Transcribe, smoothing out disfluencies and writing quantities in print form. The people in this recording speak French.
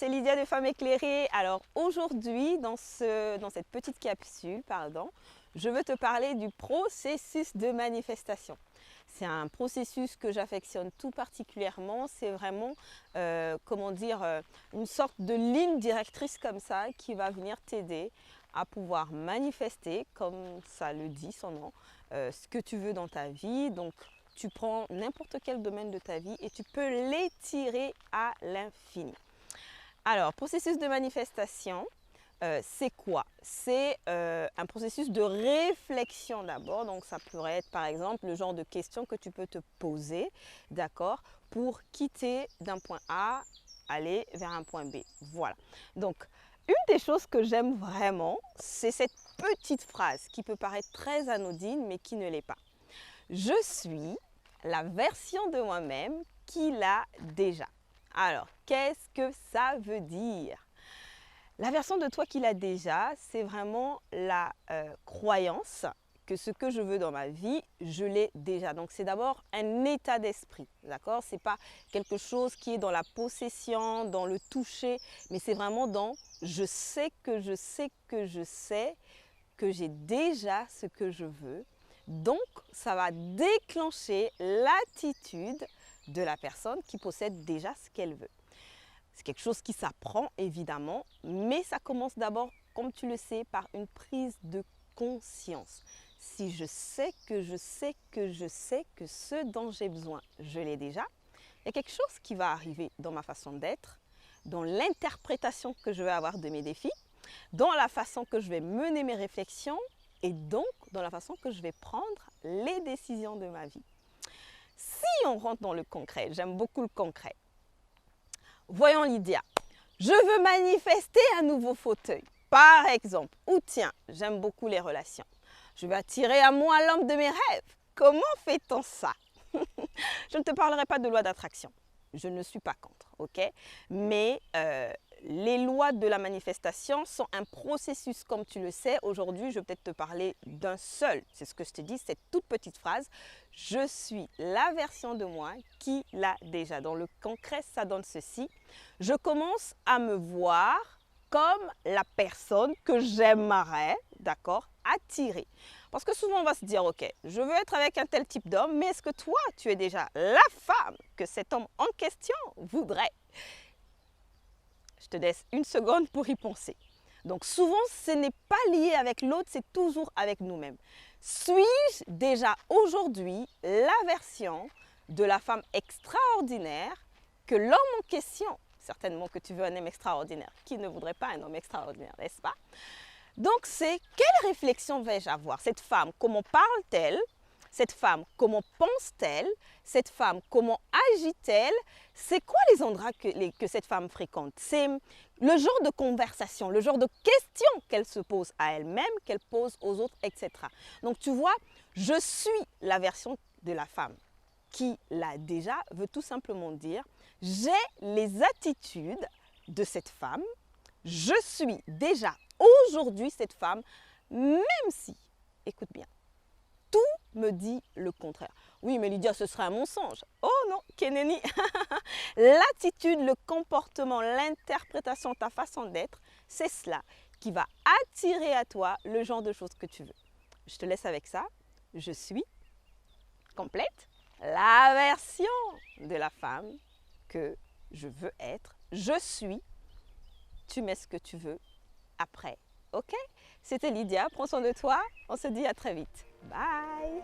c'est Lydia de Femme Éclairée. Alors aujourd'hui, dans cette petite capsule, je veux te parler du processus de manifestation. C'est un processus que j'affectionne tout particulièrement. C'est vraiment, une sorte de ligne directrice comme ça qui va venir t'aider à pouvoir manifester, comme ça le dit son nom, ce que tu veux dans ta vie. Donc, tu prends n'importe quel domaine de ta vie et tu peux l'étirer à l'infini. Alors, processus de manifestation, c'est quoi? C'est un processus de réflexion d'abord. Donc, ça pourrait être par exemple le genre de questions que tu peux te poser, d'accord, pour quitter d'un point A, aller vers un point B. Voilà. Donc, une des choses que j'aime vraiment, c'est cette petite phrase qui peut paraître très anodine, mais qui ne l'est pas. Je suis la version de moi-même qui l'a déjà. Alors, qu'est-ce que ça veut dire? La version de toi qui l'a déjà, c'est vraiment la croyance que ce que je veux dans ma vie, je l'ai déjà. Donc, c'est d'abord un état d'esprit, d'accord? Ce n'est pas quelque chose qui est dans la possession, dans le toucher, mais c'est vraiment dans je sais que je sais que je sais que j'ai déjà ce que je veux. Donc, ça va déclencher l'attitude de la personne qui possède déjà ce qu'elle veut. C'est quelque chose qui s'apprend évidemment, mais ça commence d'abord, comme tu le sais, par une prise de conscience. Si je sais que je sais que je sais que ce dont j'ai besoin, je l'ai déjà, il y a quelque chose qui va arriver dans ma façon d'être, dans l'interprétation que je vais avoir de mes défis, dans la façon que je vais mener mes réflexions et donc dans la façon que je vais prendre les décisions de ma vie. Si on rentre dans le concret, j'aime beaucoup le concret. Voyons Lydia, je veux manifester un nouveau fauteuil, par exemple. Ou tiens, j'aime beaucoup les relations. Je veux attirer à moi l'homme de mes rêves. Comment fait-on ça? Je ne te parlerai pas de loi d'attraction. Je ne suis pas contre, ok? Mais les lois de la manifestation sont un processus, comme tu le sais. Aujourd'hui, je vais peut-être te parler d'un seul. C'est ce que je t'ai dit, cette toute petite phrase. Je suis la version de moi qui l'a déjà. Dans le concret, ça donne ceci. Je commence à me voir comme la personne que j'aimerais, d'accord, attirer. Parce que souvent, on va se dire, ok, je veux être avec un tel type d'homme, mais est-ce que toi, tu es déjà la femme que cet homme en question voudrait? Je te laisse une seconde pour y penser. Donc souvent, ce n'est pas lié avec l'autre, c'est toujours avec nous-mêmes. Suis-je déjà aujourd'hui la version de la femme extraordinaire que l'homme en question, certainement que tu veux un homme extraordinaire, qui ne voudrait pas un homme extraordinaire, n'est-ce pas? Donc c'est quelle réflexion vais-je avoir? Cette femme, comment parle-t-elle? Cette femme, comment pense-t-elle? Cette femme, comment agit-elle? C'est quoi les endroits que cette femme fréquente? C'est le genre de conversation, le genre de questions qu'elle se pose à elle-même, qu'elle pose aux autres, etc. Donc tu vois, je suis la version de la femme qui l'a déjà, veut tout simplement dire, j'ai les attitudes de cette femme, je suis déjà aujourd'hui cette femme, même si, écoute bien, tout me dit le contraire. Oui, mais Lydia, ce serait un mensonge. Oh non, Keneni. L'attitude, le comportement, l'interprétation, ta façon d'être, c'est cela qui va attirer à toi le genre de choses que tu veux. Je te laisse avec ça. Je suis complète, la version de la femme que je veux être. Je suis, tu mets ce que tu veux après. Ok? C'était Lydia, prends soin de toi. On se dit à très vite. Bye!